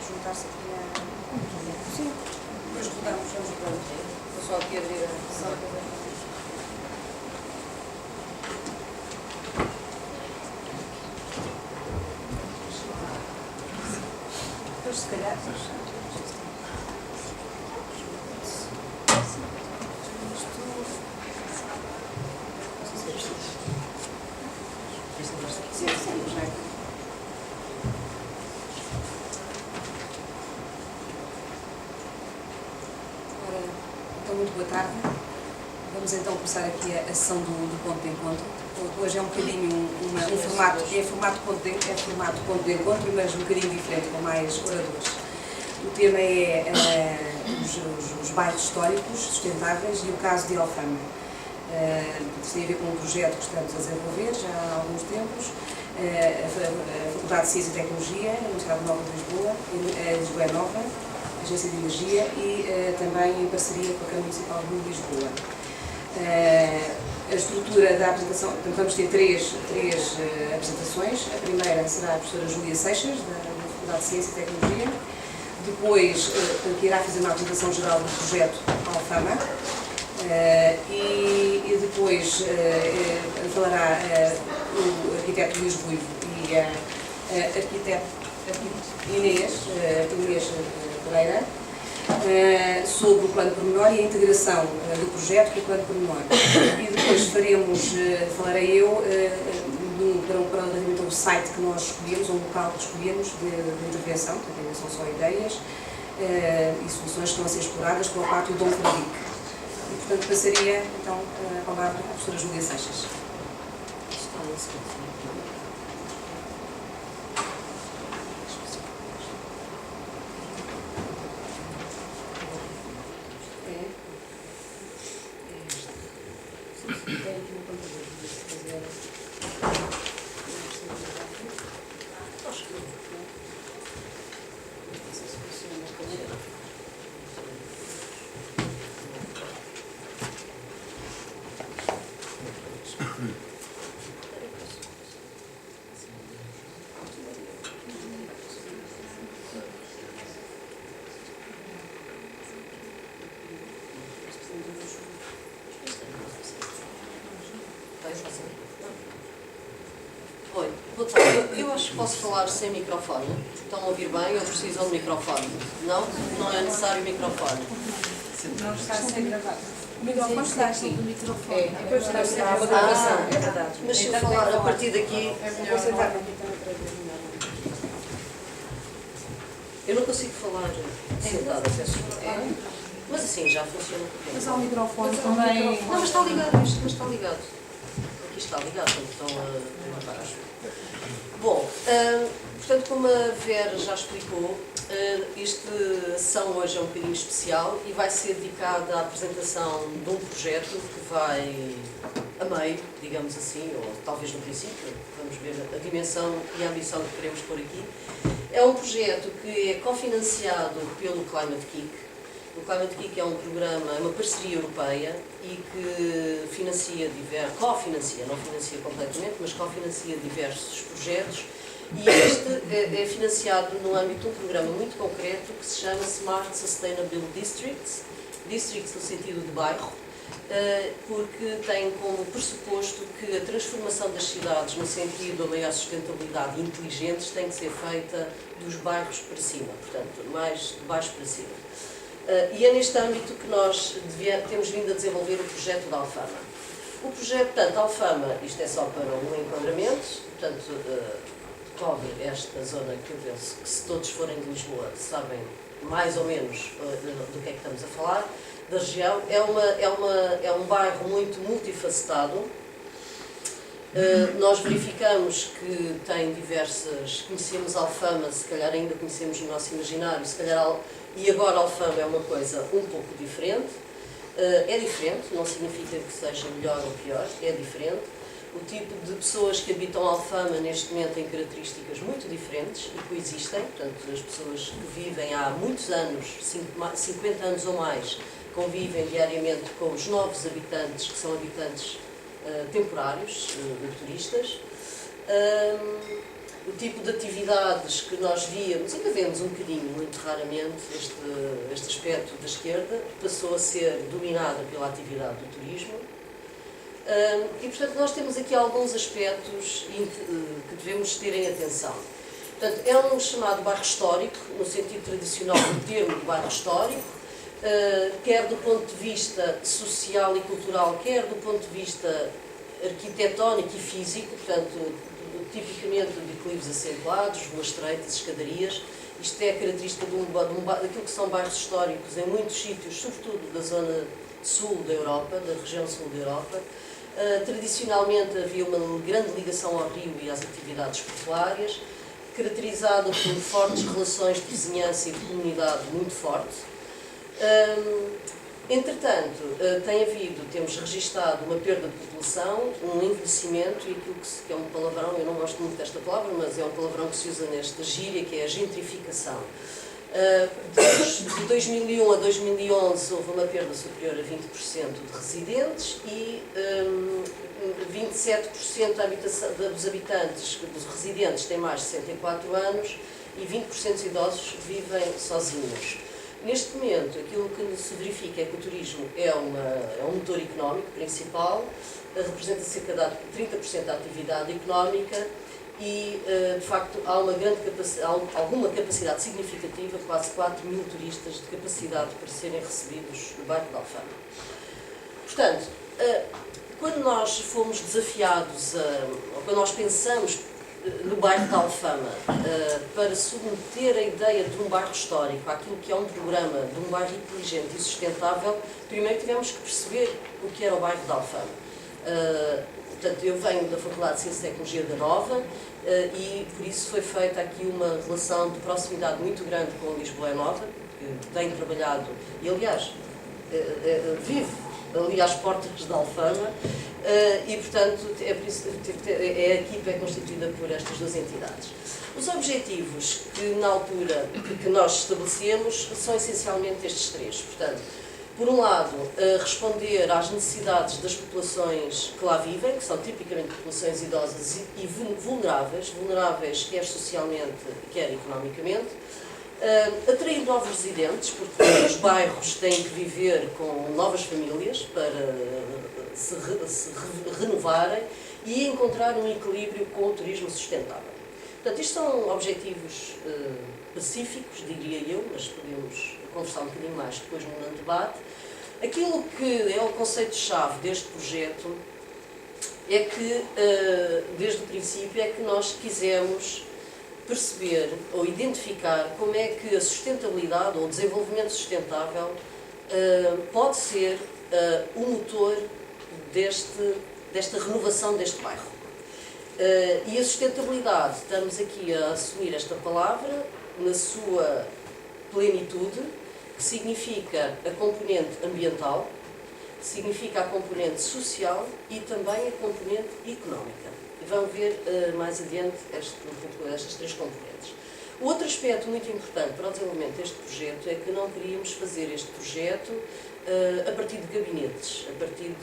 juntar-se aqui a... Sim. Depois rodamos, vamos rodando. Vou só aqui abrir a sala. Depois, se calhar... Sim, já. Ora, então, muito boa tarde. Vamos então começar aqui a sessão do ponto de encontro. Hoje é um bocadinho um formato, é formato ponto de encontro, mas um bocadinho diferente, com mais oradores. O tema é os bairros históricos sustentáveis e o caso de Alfama. Isto tem a ver com um projeto que estamos a desenvolver já há alguns tempos, a Faculdade de Ciência e Tecnologia, a Universidade Nova de Lisboa, a Lisboa é Nova, a Agência de Energia e também em parceria com a Câmara Municipal de Lisboa. A estrutura da apresentação, portanto, vamos ter três apresentações. A primeira será a professora Júlia Seixas, da Faculdade de Ciência e Tecnologia. Depois, que irá fazer uma apresentação geral do projeto Alfama. E depois falará o arquiteto Luís Ruivo e a arquiteta Inês Pereira sobre o plano pormenor e a integração do projeto com o plano pormenor. E depois falarei eu para um site que nós escolhemos, um local que escolhemos de intervenção, portanto ainda são só ideias e soluções que estão a ser exploradas com a parte do Dom Frederico. E, portanto, passaria, então, a palavra à professora Júlia Seixas. Oi, boa tarde. Eu acho que posso falar sem microfone. Estão a ouvir bem ou precisam de microfone? Não? Não é necessário microfone. Não está a ser gravado. O microfone Sim, está aqui. sim. É, depois está a ser uma gravação, é verdade. Mas se eu falar a partir daqui, Vou sentar aqui também. eu não consigo falar sentada, peço desculpa. Mas assim já funciona. Mas há um microfone também. Não, mas está ligado isto, mas está ligado. Aqui está ligado, então estão a gravar. Bom, portanto, como a Vera já explicou, esta sessão hoje é um bocadinho especial e vai ser dedicada à apresentação de um projeto que vai a meio, digamos assim, ou talvez no princípio, vamos ver a dimensão e a ambição que queremos pôr aqui. É um projeto que é cofinanciado pelo Climate Kick. O Climate Kick é um programa, é uma parceria europeia e que cofinancia, não financia completamente, mas cofinancia diversos projetos. E este é financiado no âmbito de um programa muito concreto que se chama Smart Sustainable Districts, districts no sentido de bairro, porque tem como pressuposto que a transformação das cidades no sentido da maior sustentabilidade inteligentes tem que ser feita dos bairros para cima, portanto, mais de baixo para cima. E é neste âmbito que nós temos vindo a desenvolver o projeto da Alfama. O projeto, portanto, Alfama, isto é só para um enquadramento, portanto, cobre esta zona que eu penso que se todos forem de Lisboa sabem mais ou menos do que é que estamos a falar, da região. É um bairro muito multifacetado. Nós verificamos que tem diversas, conhecemos Alfama, se calhar ainda conhecemos no nosso imaginário, se calhar, e agora Alfama é uma coisa um pouco diferente. É diferente, não significa que seja melhor ou pior, é diferente. O tipo de pessoas que habitam Alfama neste momento tem características muito diferentes e coexistem, portanto as pessoas que vivem há muitos anos, 50 anos ou mais, convivem diariamente com os novos habitantes, que são habitantes temporários, turistas. o tipo de atividades que nós víamos, ainda vemos um bocadinho, muito raramente, este aspecto da esquerda, passou a ser dominado pela atividade do turismo. E, portanto, nós temos aqui alguns aspectos que devemos ter em atenção. Portanto, é um chamado bairro histórico, no sentido tradicional do termo de bairro histórico, quer do ponto de vista social e cultural, quer do ponto de vista arquitetónico e físico, portanto, tipicamente de declives acentuados, ruas estreitas, escadarias. Isto é característica daquilo que são bairros históricos em muitos sítios, sobretudo da zona sul da Europa, da região sul da Europa. Tradicionalmente havia uma grande ligação ao rio e às atividades portuárias, caracterizada por fortes relações de vizinhança e de comunidade muito fortes. Entretanto, temos registado uma perda de população, um envelhecimento e aquilo que é um palavrão, eu não gosto muito desta palavra, mas é um palavrão que se usa nesta gíria, que é a gentrificação. De 2001 a 2011 houve uma perda superior a 20% de residentes e 27% dos habitantes, dos residentes, têm mais de 64 anos e 20% dos idosos vivem sozinhos. Neste momento, aquilo que se verifica é que o turismo é um motor económico principal, representa cerca de 30% da atividade económica e, de facto, há alguma capacidade significativa, quase 4 mil turistas de capacidade para serem recebidos no bairro de Alfama. Portanto, quando nós fomos desafiados, ou quando nós pensamos no bairro de Alfama, para submeter a ideia de um bairro histórico àquilo que é um programa de um bairro inteligente e sustentável, primeiro tivemos que perceber o que era o bairro de Alfama. Portanto, eu venho da Faculdade de Ciência e Tecnologia da Nova e por isso foi feita aqui uma relação de proximidade muito grande com a Lisboa Nova, que tenho trabalhado e, aliás, vivo ali às portas de Alfama. E, portanto, a equipa é constituída por estas duas entidades. Os objetivos que, na altura, que nós estabelecemos são essencialmente estes três. Portanto, por um lado, responder às necessidades das populações que lá vivem, que são tipicamente populações idosas e vulneráveis quer socialmente, quer economicamente. Atrair novos residentes, porque os bairros têm que viver com novas famílias para se renovarem e encontrar um equilíbrio com o turismo sustentável. Portanto, isto são objetivos pacíficos, diria eu, mas podemos conversar um bocadinho mais depois no debate. Aquilo que é o conceito-chave deste projeto é que, desde o princípio, é que nós quisemos perceber ou identificar como é que a sustentabilidade ou o desenvolvimento sustentável pode ser o motor desta renovação deste bairro. E a sustentabilidade, estamos aqui a assumir esta palavra na sua plenitude, que significa a componente ambiental, significa a componente social e também a componente económica. Vão ver mais adiante estas três componentes. O outro aspecto muito importante para o desenvolvimento deste projeto é que não queríamos fazer este projeto a partir de gabinetes, a partir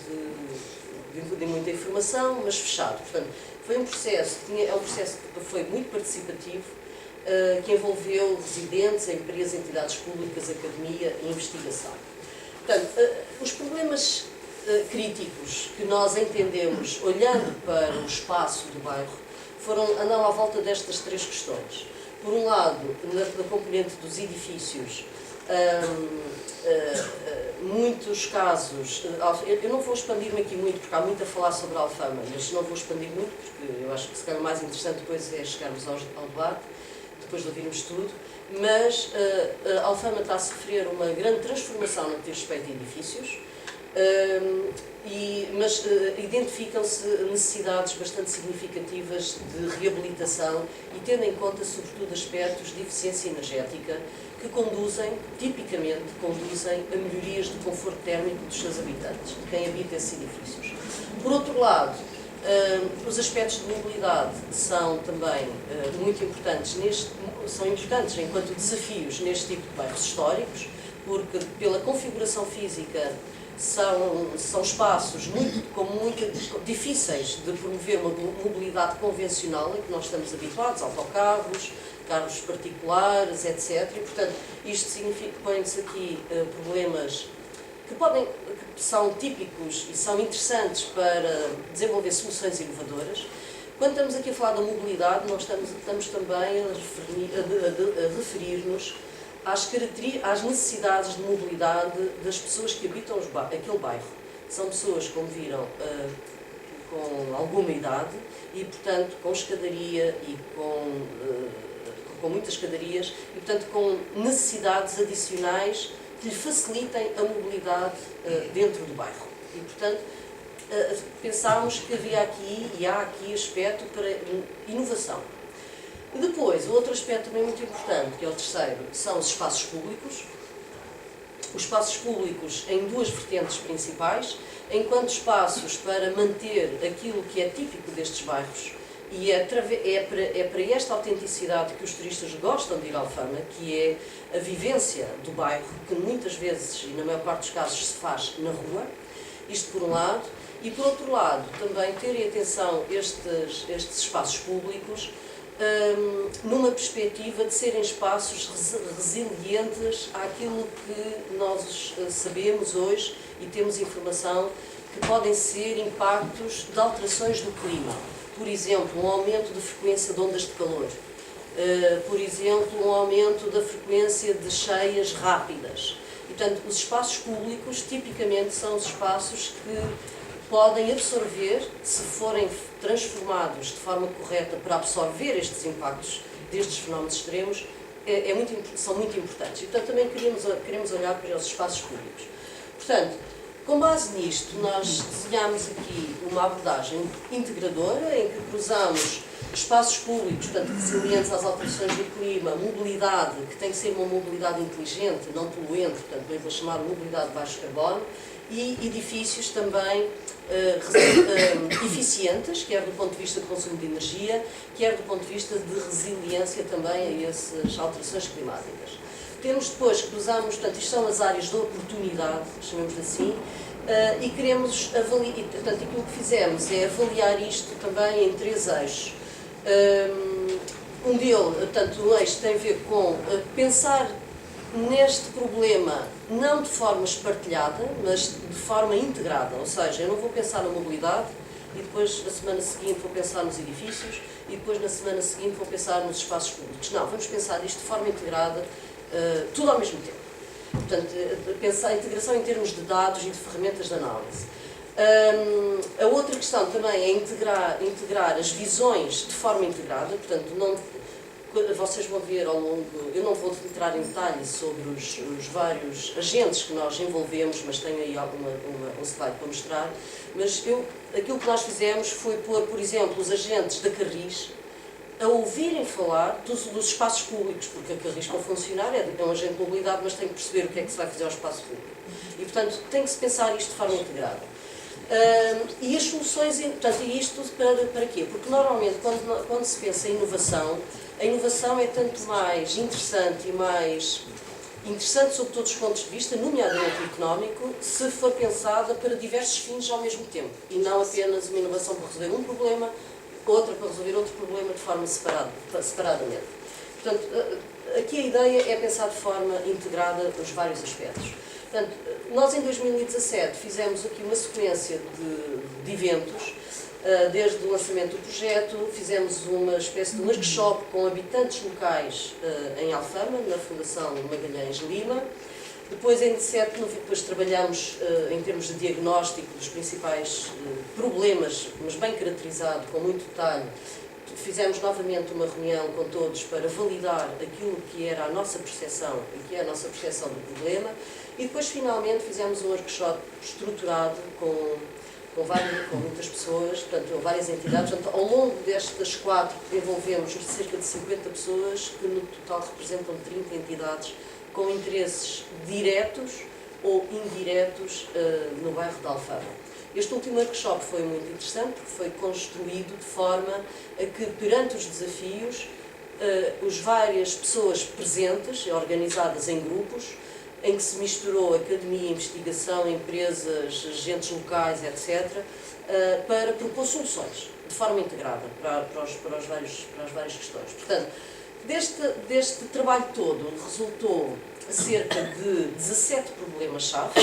de muita informação, mas fechado. Portanto, é um processo que foi muito participativo, que envolveu residentes, empresas, entidades públicas, academia e investigação. Portanto, os problemas críticos que nós entendemos, olhando para o espaço do bairro, andam à volta destas três questões. Por um lado, na componente dos edifícios, muitos casos, eu não vou expandir-me aqui muito, porque há muito a falar sobre a Alfama, mas não vou expandir muito, porque eu acho que se calhar o mais interessante depois é chegarmos ao debate, depois de ouvirmos tudo, mas a Alfama está a sofrer uma grande transformação no que diz respeito a edifícios, mas identificam-se necessidades bastante significativas de reabilitação e tendo em conta, sobretudo, aspectos de eficiência energética que tipicamente conduzem a melhorias do conforto térmico dos seus habitantes, de quem habita esses edifícios. Por outro lado, os aspectos de mobilidade são também muito importantes, são importantes enquanto desafios neste tipo de bairros históricos, porque pela configuração física são espaços muito difíceis de promover uma mobilidade convencional, em que nós estamos habituados, autocarros, carros particulares, etc. E, portanto, isto significa que põe-se aqui problemas que são típicos e são interessantes para desenvolver soluções inovadoras. Quando estamos aqui a falar da mobilidade, nós estamos também a referir-nos às necessidades de mobilidade das pessoas que habitam aquele bairro. São pessoas, como viram, com alguma idade e, portanto, com escadaria e com muitas escadarias e, portanto, com necessidades adicionais que lhe facilitem a mobilidade dentro do bairro. E, portanto, pensámos que havia aqui e há aqui aspecto para inovação. Depois, o outro aspecto também muito importante, que é o terceiro, são os espaços públicos. Os espaços públicos em duas vertentes principais, enquanto espaços para manter aquilo que é típico destes bairros, e é para esta autenticidade que os turistas gostam de ir à Alfama, que é a vivência do bairro, que muitas vezes, e na maior parte dos casos, se faz na rua, isto por um lado, e por outro lado, também terem atenção estes espaços públicos, numa perspectiva de serem espaços resilientes àquilo que nós sabemos hoje e temos informação que podem ser impactos de alterações do clima. Por exemplo, um aumento de frequência de ondas de calor. Por exemplo, um aumento da frequência de cheias rápidas. E, portanto, os espaços públicos, tipicamente, são os espaços que podem absorver, se forem transformados de forma correta para absorver estes impactos destes fenómenos extremos, são muito importantes. E, portanto, também queremos olhar para os espaços públicos. Portanto, com base nisto, nós desenhamos aqui uma abordagem integradora, em que cruzamos espaços públicos, portanto, resilientes às alterações do clima, mobilidade, que tem que ser uma mobilidade inteligente, não poluente, portanto, eu vou chamar de mobilidade de baixo carbono, e edifícios também eficientes, quer do ponto de vista de consumo de energia, quer do ponto de vista de resiliência também a essas alterações climáticas. Temos depois, cruzamos, portanto, isto são as áreas de oportunidade, chamemos assim, e queremos avaliar, portanto, aquilo que fizemos é avaliar isto também em três eixos. Um deles, portanto, um eixo tem a ver com pensar neste problema não de forma espartilhada, mas de forma integrada, ou seja, eu não vou pensar na mobilidade e depois na semana seguinte vou pensar nos edifícios e depois na semana seguinte vou pensar nos espaços públicos. Não, vamos pensar isto de forma integrada, tudo ao mesmo tempo. Portanto, pensar a integração em termos de dados e de ferramentas de análise. A outra questão também é integrar as visões de forma integrada, portanto, vocês vão ver ao longo, eu não vou entrar em detalhe sobre os vários agentes que nós envolvemos, mas tenho aí um slide para mostrar, mas aquilo que nós fizemos foi pôr, por exemplo, os agentes da Carris a ouvirem falar dos espaços públicos, porque a Carris, para funcionar, é um agente de mobilidade, mas tem que perceber o que é que se vai fazer ao espaço público. E, portanto, tem que se pensar isto de forma integrada. E as soluções, portanto, e isto para quê? Porque normalmente quando se pensa em inovação, a inovação é tanto mais interessante e mais interessante sob todos os pontos de vista, nomeadamente o económico, se for pensada para diversos fins ao mesmo tempo, e não apenas uma inovação para resolver um problema, outra para resolver outro problema de forma separadamente. Portanto, aqui a ideia é pensar de forma integrada os vários aspectos. Portanto, nós em 2017 fizemos aqui uma sequência de eventos, desde o lançamento do projeto, fizemos uma espécie de workshop com habitantes locais em Alfama, na Fundação Magalhães Lima. Depois, em 2017, depois trabalhamos em termos de diagnóstico dos principais problemas, mas bem caracterizado, com muito detalhe. Fizemos novamente uma reunião com todos para validar aquilo que era a nossa percepção e que é a nossa percepção do problema. E depois, finalmente, fizemos um workshop estruturado com muitas pessoas, portanto, várias entidades. Portanto, ao longo destas 4, envolvemos cerca de 50 pessoas, que no total representam 30 entidades com interesses diretos ou indiretos no bairro de Alfama. Este último workshop foi muito interessante, porque foi construído de forma a que, perante os desafios, as várias pessoas presentes, organizadas em grupos, em que se misturou academia, investigação, empresas, agentes locais, etc., para propor soluções de forma integrada para as várias questões. Portanto, deste trabalho todo resultou cerca de 17 problemas-chave,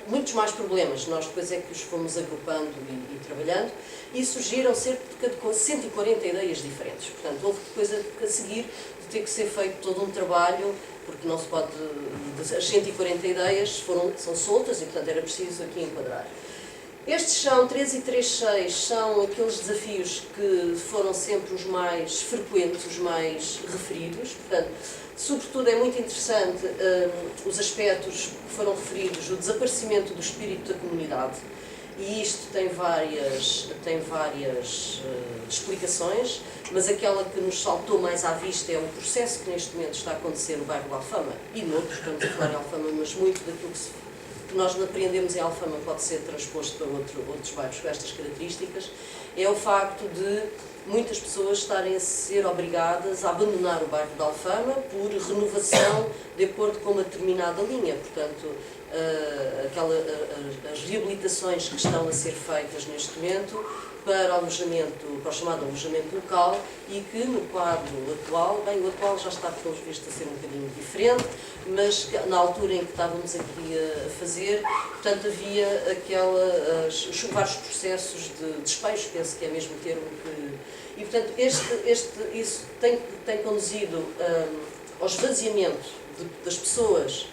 muitos mais problemas, nós depois é que os fomos agrupando e trabalhando, e surgiram cerca de 140 ideias diferentes. Portanto, houve depois a seguir de ter que ser feito todo um trabalho, porque não se pode, as 140 ideias são soltas e, portanto, era preciso aqui enquadrar. Estes são 3 e 3, 6, são aqueles desafios que foram sempre os mais frequentes, os mais referidos. Portanto, sobretudo é muito interessante os aspectos que foram referidos, o desaparecimento do espírito da comunidade, e isto tem várias explicações, mas aquela que nos saltou mais à vista é o processo que neste momento está a acontecer no bairro de Alfama e noutros, estamos a falar em Alfama, mas muito daquilo que nós aprendemos em Alfama pode ser transposto para outros bairros com estas características, é o facto de muitas pessoas estarem a ser obrigadas a abandonar o bairro de Alfama por renovação de acordo com uma determinada linha. Portanto, as reabilitações que estão a ser feitas neste momento para o chamado alojamento local, e que no quadro atual, o atual já está pelos vistos a ser um bocadinho diferente, mas na altura em que estávamos aqui a fazer, portanto havia vários processos de despejo, penso que é mesmo o termo que... E portanto isso tem conduzido ao esvaziamento das pessoas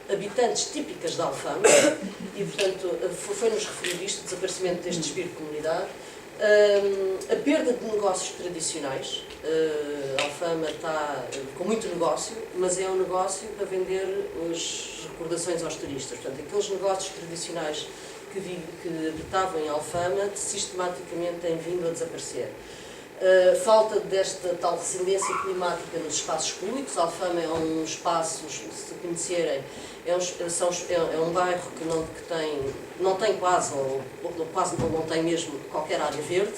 habitantes típicas de Alfama, e portanto foi-nos referido isto, o desaparecimento deste espírito de comunidade, a perda de negócios tradicionais. Alfama está com muito negócio, mas é um negócio para vender as recordações aos turistas. Portanto, aqueles negócios tradicionais que habitavam em Alfama sistematicamente têm vindo a desaparecer. Falta desta tal resiliência climática nos espaços públicos. Alfama é um espaço, se conhecerem, é um bairro que não tem quase, ou quase não tem mesmo qualquer área verde.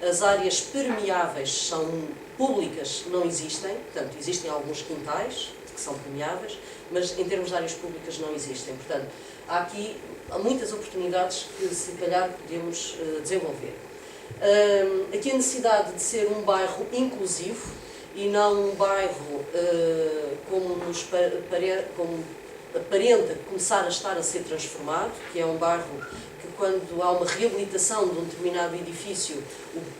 As áreas permeáveis são públicas, não existem, portanto existem alguns quintais que são permeáveis, mas em termos de áreas públicas não existem. Portanto, há muitas oportunidades que se calhar podemos desenvolver. Aqui a necessidade de ser um bairro inclusivo e não um bairro como aparenta começar a estar a ser transformado, que é um bairro que, quando há uma reabilitação de um determinado edifício,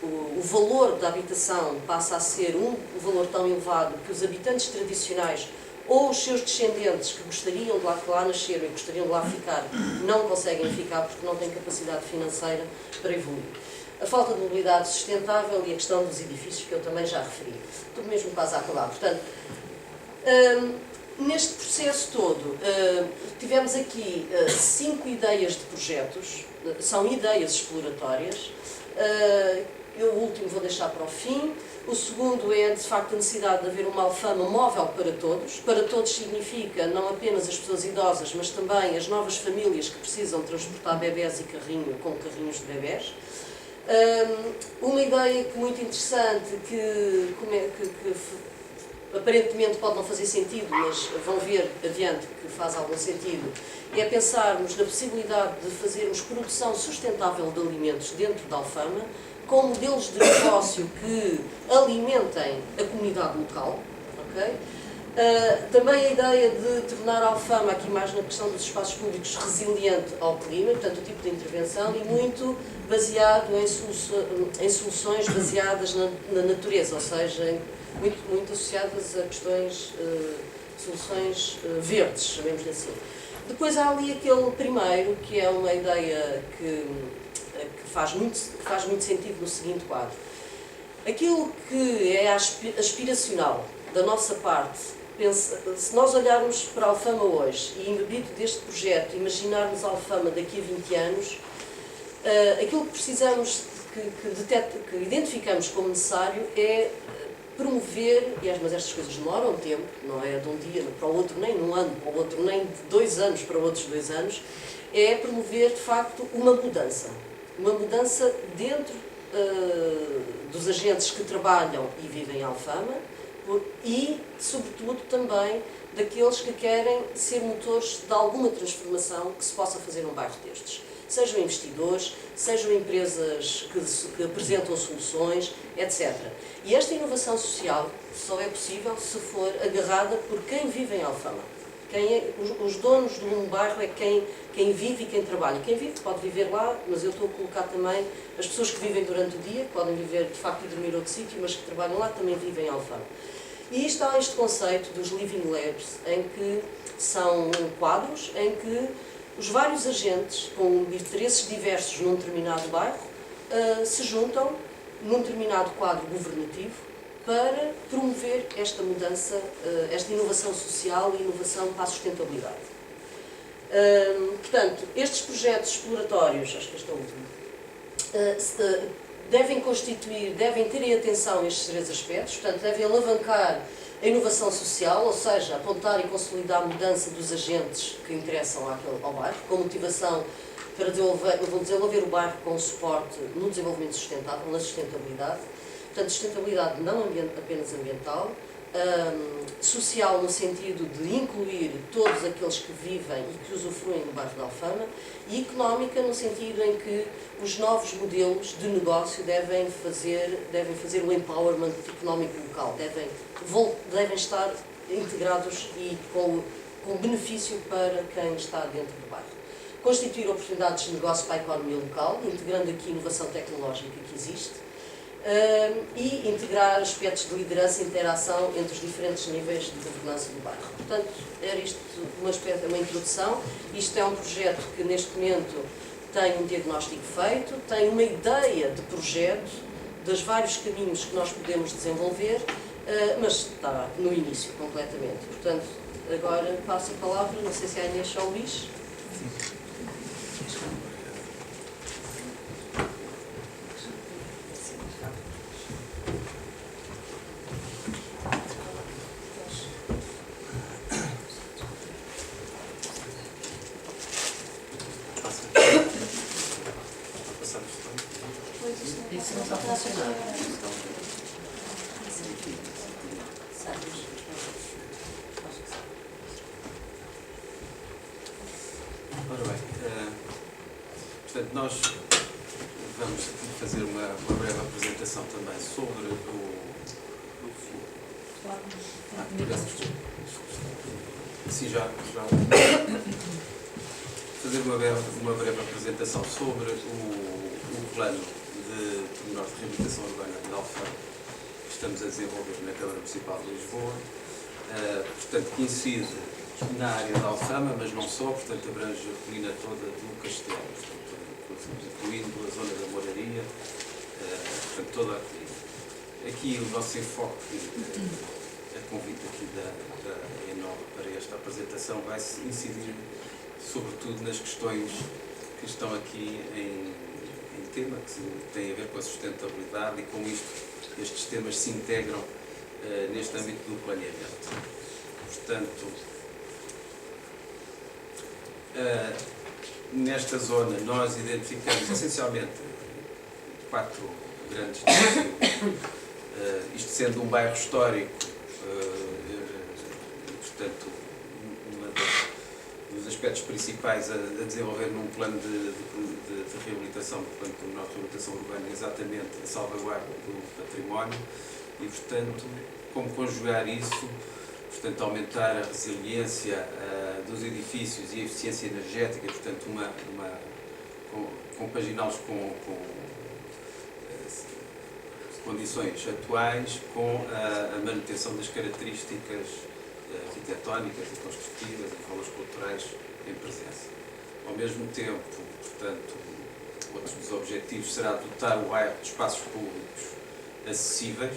o valor da habitação passa a ser um valor tão elevado que os habitantes tradicionais ou os seus descendentes que gostariam de lá nascer e gostariam de lá ficar não conseguem ficar porque não têm capacidade financeira para evoluir. A falta de mobilidade sustentável e a questão dos edifícios, que eu também já referi. Estou mesmo quase a acabar. Portanto, neste processo todo, tivemos aqui 5 ideias de projetos, são ideias exploratórias. O último vou deixar para o fim. O segundo é, de facto, a necessidade de haver uma Alfama móvel para todos. Para todos significa não apenas as pessoas idosas, mas também as novas famílias que precisam transportar bebés e com carrinhos de bebés. Uma ideia muito interessante que aparentemente pode não fazer sentido, mas vão ver adiante que faz algum sentido, é pensarmos na possibilidade de fazermos produção sustentável de alimentos dentro da Alfama, com modelos de negócio que alimentem a comunidade local. Okay? Também a ideia de tornar a Alfama, aqui mais na questão dos espaços públicos, resiliente ao clima, portanto o tipo de intervenção, e muito baseado em soluções baseadas na natureza, ou seja, muito associadas a questões, soluções verdes, chamemos assim. Depois há ali aquele primeiro, que é uma ideia que faz muito sentido no seguinte quadro. Aquilo que é aspiracional da nossa parte, se nós olharmos para a Alfama hoje e, embebido deste projeto, imaginarmos a Alfama daqui a 20 anos, aquilo que precisamos, que identificamos como necessário é promover, mas estas coisas demoram um tempo, não é de um dia para o outro, nem de um ano para o outro, nem de 2 anos para outros 2 anos, é promover de facto uma mudança dentro dos agentes que trabalham e vivem em Alfama, e sobretudo também daqueles que querem ser motores de alguma transformação que se possa fazer num bairro destes. Sejam investidores, sejam empresas que apresentam soluções, etc. E esta inovação social só é possível se for agarrada por quem vive em Alfama. Os donos de um bairro é quem vive e quem trabalha. Quem vive pode viver lá, mas eu estou a colocar também as pessoas que vivem durante o dia, que podem viver de facto e dormir outro sítio, mas que trabalham lá também vivem em Alfama. E está este conceito dos Living Labs, em que são quadros em que os vários agentes com interesses diversos num determinado bairro se juntam num determinado quadro governativo para promover esta mudança, esta inovação social e inovação para a sustentabilidade. Portanto, estes projetos exploratórios, acho que este é o último, devem ter em atenção estes três aspectos, portanto, devem alavancar a inovação social, ou seja, apontar e consolidar a mudança dos agentes que interessam ao bairro, com motivação para desenvolver o bairro com suporte no desenvolvimento sustentável, na sustentabilidade. Portanto, sustentabilidade não apenas ambiental, social no sentido de incluir todos aqueles que vivem e que usufruem do bairro de Alfama, e económica no sentido em que os novos modelos de negócio devem fazer o empowerment económico local, devem estar integrados e com benefício para quem está dentro do bairro. Constituir oportunidades de negócio para a economia local, integrando aqui a inovação tecnológica que existe, e integrar aspectos de liderança e interação entre os diferentes níveis de governança do bairro. Portanto, era isto uma introdução. Isto é um projeto que neste momento tem um diagnóstico feito, tem uma ideia de projeto, dos vários caminhos que nós podemos desenvolver, mas está no início completamente. Portanto, agora passo a palavra, não sei se é a Inês ou o Luís. Isso não está funcionando. Ora bem, portanto, nós vamos fazer uma breve apresentação também sobre Sim, já. Fazer uma breve apresentação sobre o plano de pormenor de reabilitação urbana de Alfama que estamos a desenvolver na Câmara Municipal de Lisboa, portanto, que incide na área de Alfama, mas não só, portanto, abrange a colina toda do Castelo, portanto, incluindo a zona da Moraria, portanto, toda a colina. Aqui o nosso enfoque, a convite aqui da ENOB para esta apresentação, vai incidir sobretudo nas questões que estão aqui em tema, que têm a ver com a sustentabilidade, e com isto estes temas se integram neste âmbito do planeamento. Portanto, nesta zona nós identificamos essencialmente 4 grandes desafios, isto sendo um bairro histórico, portanto, um dos aspectos principais a desenvolver num plano de reabilitação, portanto, de reabilitação urbana, exatamente a salvaguarda do património e, portanto, como conjugar isso, portanto, aumentar a resiliência dos edifícios e a eficiência energética, portanto, compaginá-los com condições atuais, com a manutenção das características arquitetónicas e construtivas e valores culturais em presença. Ao mesmo tempo, portanto, outro dos objetivos será dotar o bairro de espaços públicos acessíveis,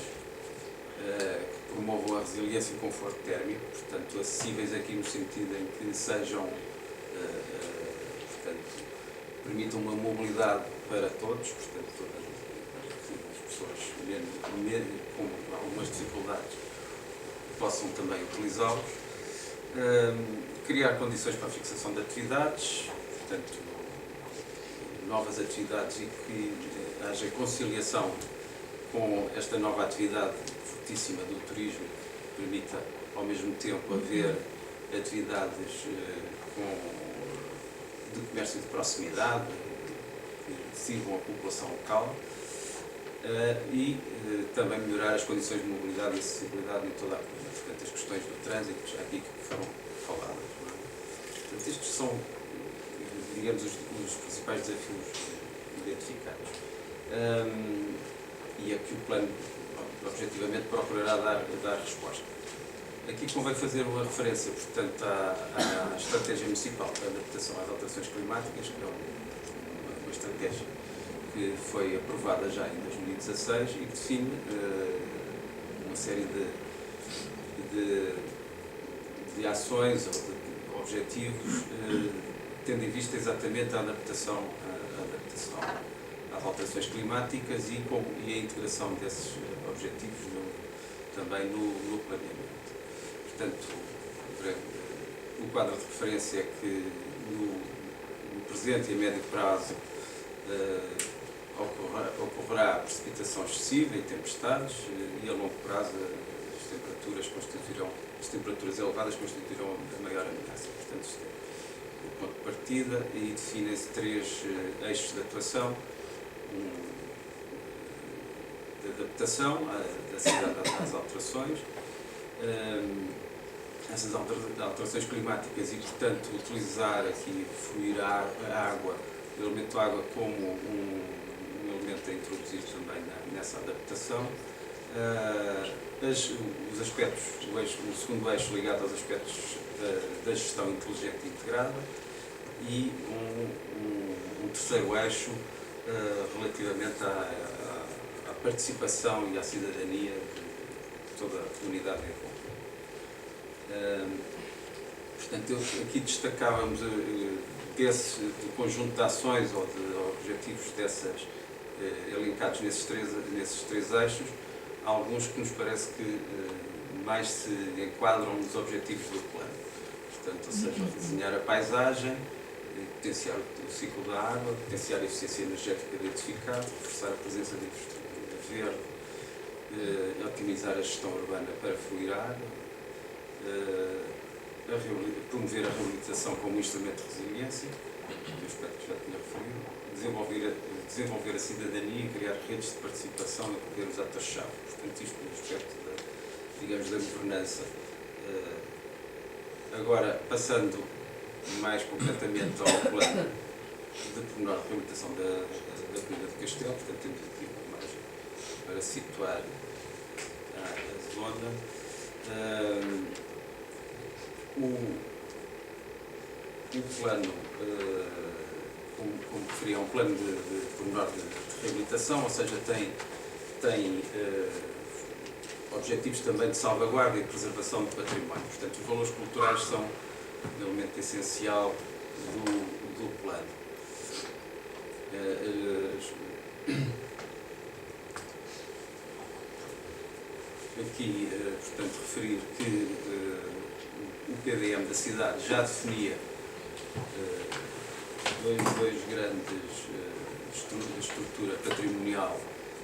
que promovam a resiliência e o conforto térmico, portanto, acessíveis aqui no sentido em que sejam, portanto, permitam uma mobilidade para todos, portanto, todas as pessoas com algumas dificuldades possam também utilizá-los, criar condições para a fixação de atividades, portanto, novas atividades, e que haja conciliação com esta nova atividade fortíssima do turismo permita ao mesmo tempo haver atividades de comércio de proximidade que sirvam a população local e também melhorar as condições de mobilidade e acessibilidade em toda a comunidade. Portanto, as questões do trânsito já aqui que foram faladas. Não é? Portanto, estes são, digamos, os principais desafios identificados. E a que o plano, objetivamente, procurará dar resposta. Aqui convém fazer uma referência, portanto, à Estratégia Municipal para a Adaptação às Alterações Climáticas, que é uma estratégia que foi aprovada já em 2016 e que define uma série de ações ou de objetivos, tendo em vista exatamente a adaptação às alterações climáticas e a integração desses objetivos também no planeamento. Portanto, o quadro de referência é que no presente e a médio prazo ocorrerá precipitação excessiva e tempestades e a longo prazo as temperaturas elevadas constituirão a maior ameaça. Portanto, isto é o ponto de partida e definem-se 3 eixos de atuação: de adaptação da cidade às alterações, essas alterações climáticas e, portanto, utilizar aqui, fluir a água, o elemento água como um elemento a introduzir também nessa adaptação. Os aspectos, o segundo eixo ligado aos aspectos da gestão inteligente e integrada e um terceiro eixo relativamente à participação e à cidadania de toda a comunidade envolvida. Portanto, aqui destacávamos do conjunto de ações ou de objetivos dessas elencados nesses três eixos, alguns que nos parece que mais se enquadram nos objetivos do plano. Portanto, ou seja, desenhar a paisagem, potenciar o ciclo da água, potenciar a eficiência energética de edificado, reforçar a presença de infraestrutura verde, otimizar a gestão urbana para fluir a água, promover a reabilitação como instrumento de resiliência, que o aspecto que já tinha referido, desenvolver a cidadania e criar redes de participação e poder os atores-chave. Portanto, isto no aspecto da governança. Agora, passando mais concretamente ao plano de pormenor de reabilitação da Comuna de Castelo, portanto, temos aqui uma imagem para situar a zona. O plano, como referi, é um plano de pormenor de reabilitação, ou seja, tem objetivos também de salvaguarda e preservação do património. Portanto, os valores culturais são um elemento essencial do plano. Aqui, portanto, referir que o PDM da cidade já definia dois grandes estrutura patrimonial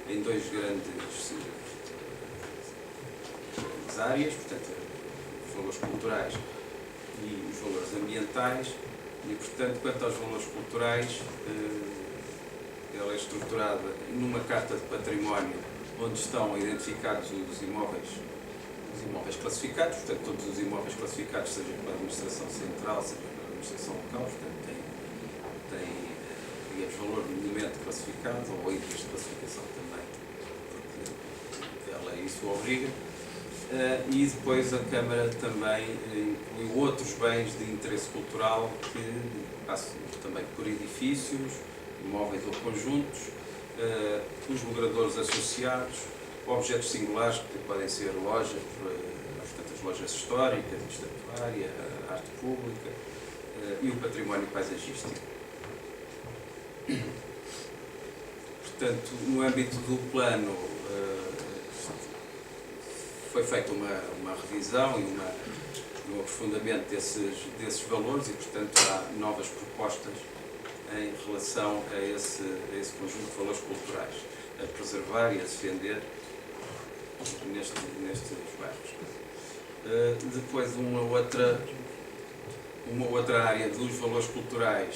em dois grandes áreas, portanto, os valores culturais e os valores ambientais, e, portanto, quanto aos valores culturais, ela é estruturada numa carta de património onde estão identificados os imóveis classificados, portanto, todos os imóveis classificados, seja pela administração central, seja pela administração local, portanto, tem digamos, valor minimamente classificado, ou itens de classificação também, porque ela isso obriga. E depois a Câmara também incluiu outros bens de interesse cultural que passam também por edifícios, imóveis ou conjuntos, os logradores associados, objetos singulares que podem ser lojas, portanto as lojas históricas, estatuária, a arte pública e o património paisagístico. Portanto, no âmbito do plano foi feita uma revisão e um aprofundamento desses valores e, portanto, há novas propostas em relação a esse conjunto de valores culturais, a preservar e a defender nestes bairros. Depois uma outra área dos valores culturais,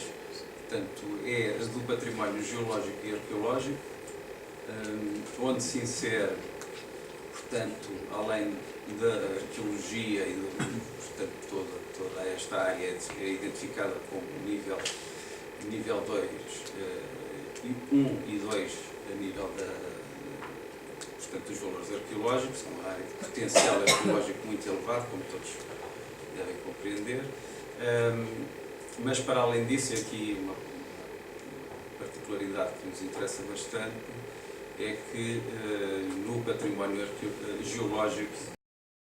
portanto, é a do património geológico e arqueológico, onde se insere, portanto, além da arqueologia e portanto, toda esta área é identificada como nível 2, 1 e 2 a nível portanto, dos valores arqueológicos, é uma área de potencial arqueológico muito elevado, como todos devem compreender. Mas para além disso, aqui uma particularidade que nos interessa bastante é que no património geológico